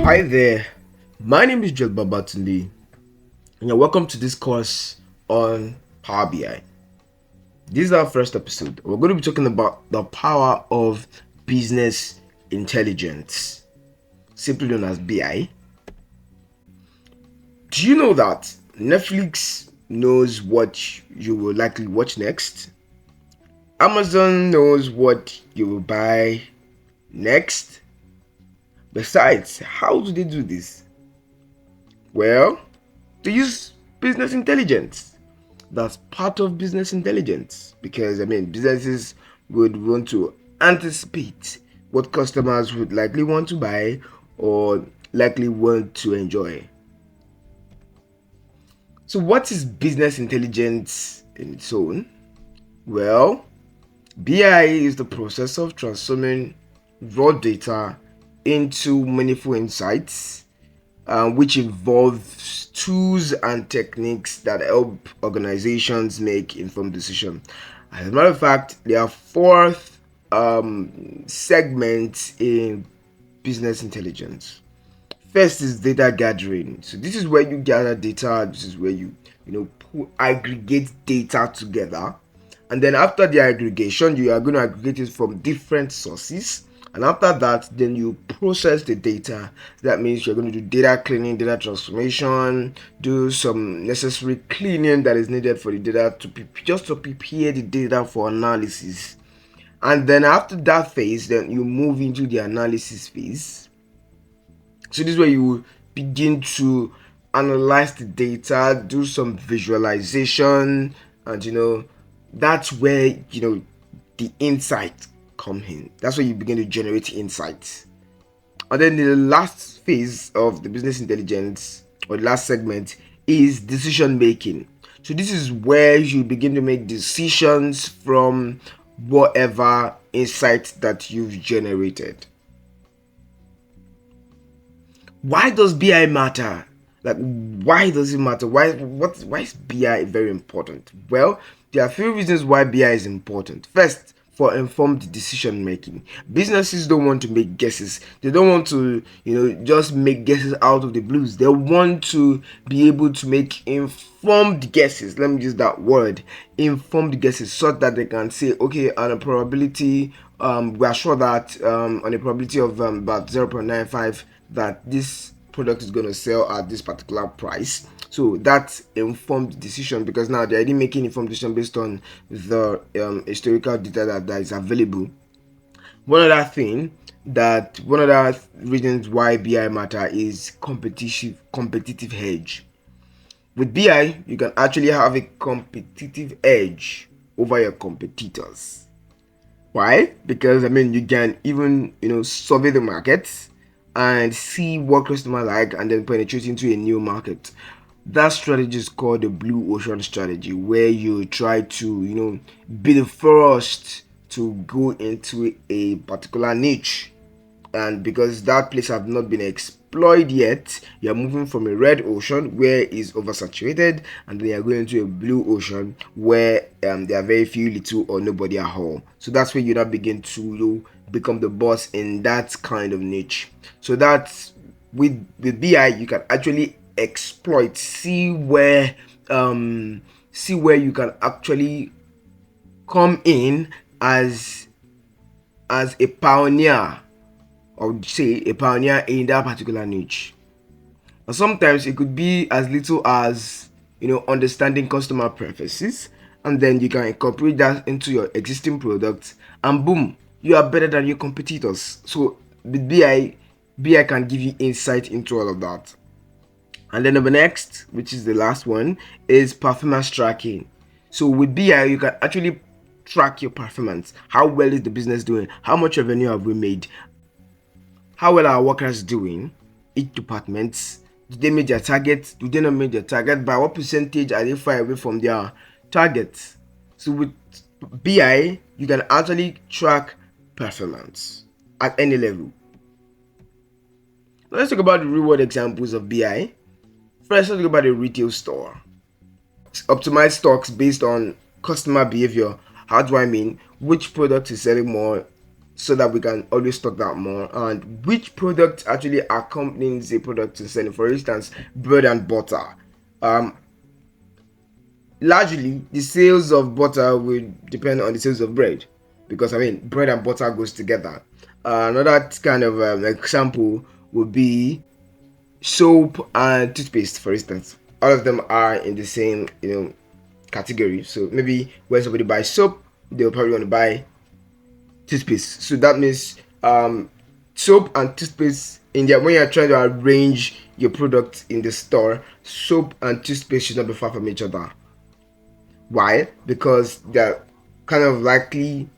Hi there, my name is Babatunde, and you're welcome to this course on Power BI. This is our first episode. We're going to be talking about the power of business intelligence, simply known as BI. Do you know that Netflix knows what you will likely watch next? Amazon knows what you will buy next? Besides, how do they do this? Well, they use business intelligence. That's part of business intelligence because businesses would want to anticipate what customers would likely want to buy or likely want to enjoy. So what is business intelligence in its own? Well, BI is the process of transforming raw data into meaningful insights, which involves tools and techniques that help organizations make informed decisions. As a matter of fact, there are four segments in business intelligence. First is data gathering. So this is where you gather data. This is where you aggregate data together, and then after the aggregation, you are going to aggregate it from different sources. And after that, then you process the data. That means you're going to do data cleaning, data transformation, do some necessary cleaning that is needed for the data just to prepare the data for analysis. And then after that phase, then you move into the analysis phase. So this is where you begin to analyze the data, do some visualization, and that's where the insight come in. That's where you begin to generate insights. And then the last phase of the business intelligence, or the last segment, is decision making. So this is where you begin to make decisions from whatever insight that you've generated. Why does BI matter? Why does it matter? Why is BI very important? Well, there are a few reasons why BI is important. First, for informed decision making. Businesses don't want to make guesses. They don't want to, just make guesses out of the blues. They want to be able to make informed guesses. Let me use that word, informed guesses, so that they can say, okay, on a probability, we are sure that on a probability of about 0.95, that this product is going to sell at this particular price. So that's informed decision, because now they're already making informed decision based on the historical data that is available. One other reasons why BI matter is competitive edge. With BI, you can actually have a competitive edge over your competitors. Why? Because you can even survey the market and see what customers like, and then penetrate into a new market. That strategy is called the blue ocean strategy, where you try to be the first to go into a particular niche, and because that place have not been explored yet, you're moving from a red ocean where it's oversaturated, and then you're going into a blue ocean where there are very few, little or nobody at all. So that's where you now begin to become the boss in that kind of niche. So that's with BI, you can actually exploit, see where you can actually come in as a pioneer, or say a pioneer in that particular niche. And sometimes it could be as little as understanding customer preferences, and then you can incorporate that into your existing products, and boom, you are better than your competitors. So with BI can give you insight into all of that. And then the next, which is the last one, is performance tracking. So with BI, you can actually track your performance. How well is the business doing? How much revenue have we made? How well are our workers doing? Each department, do they meet their targets? Do they not meet their target? By what percentage are they far away from their targets? So with BI, you can actually track performance at any level. Now let's talk about the real world examples of BI. First, let's talk about a retail store. Optimize stocks based on customer behavior. How do I mean? Which product is selling more? so that we can always talk that more, and which product actually accompanies a product to selling. For instance, bread and butter. Largely the sales of butter will depend on the sales of bread, because I mean bread and butter goes together. Another kind of example would be soap and toothpaste, for instance. All of them are in the same category. So maybe when somebody buys soap, they'll probably want to buy toothpaste. So that means soap and toothpaste, in there, when you're trying to arrange your product in the store, soap and toothpaste should not be far from each other. Why? Because they're kind of likely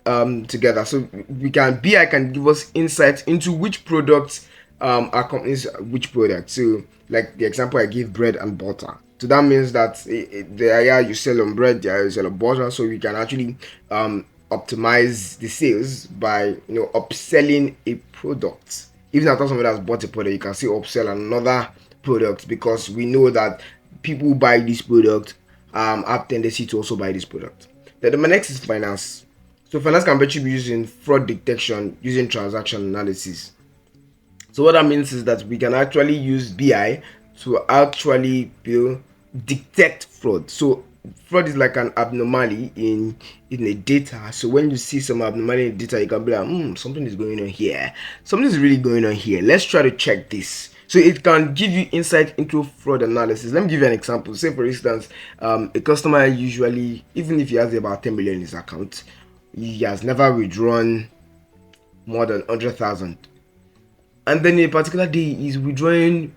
together. So we can BI can give us insight into which products accompanies which product. So like the example I gave, bread and butter. So that means that the area you sell on bread, the area you sell on butter. So we can actually optimize the sales by upselling a product. Even after somebody has bought a product, you can still upsell another product, because we know that people who buy this product have tendency to also buy this product. Then my next is finance. So finance can actually be used in fraud detection using transaction analysis. So what that means is that we can actually use BI to actually detect fraud. So fraud is like an abnormality in the data. So when you see some abnormality in the data, you can be like, something is going on here. Something is really going on here. Let's try to check this. So it can give you insight into fraud analysis. Let me give you an example. Say for instance, a customer usually, even if he has about 10 million in his account, he has never withdrawn more than 100,000, and then a particular day he's withdrawing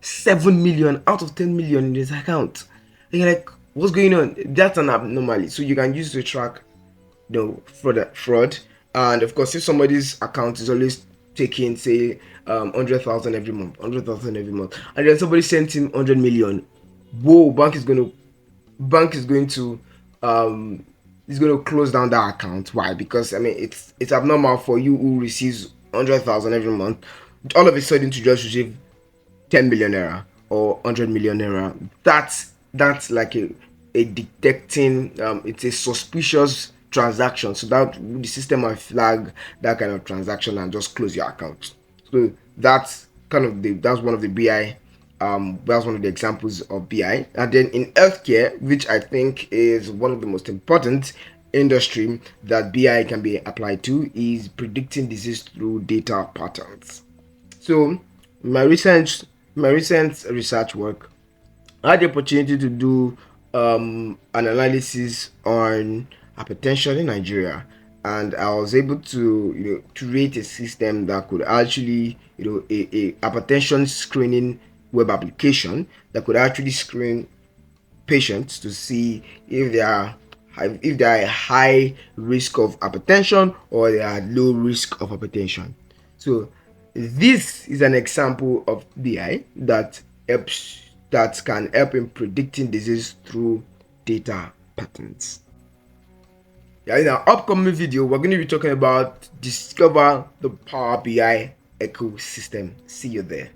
7 million out of 10 million in his account. And you're like, what's going on? That's an abnormality. So you can use to track fraud. And of course, if somebody's account is always taking, say, 100,000 every month, 100,000 every month, and then somebody sent him 100 million, whoa, bank is going to close down that account. Why? Because I mean it's abnormal for you who receives 100,000 every month, all of a sudden to just receive 10 million naira or 100 million naira. That's like a detecting, it's a suspicious transaction. So that the system will flag that kind of transaction and just close your account. So that's that's one of the BI, that's one of the examples of BI. And then in healthcare, which I think is one of the most important industry that BI can be applied to, is predicting disease through data patterns. So my recent research work, I had the opportunity to do an analysis on hypertension in Nigeria, and I was able to create a system that could actually a hypertension screening web application that could actually screen patients to see if they are a high risk of hypertension or they are low risk of hypertension. So this is an example of BI that can help in predicting disease through data patterns. Yeah, in our upcoming video, we're going to be talking about discover the Power BI ecosystem. See you there.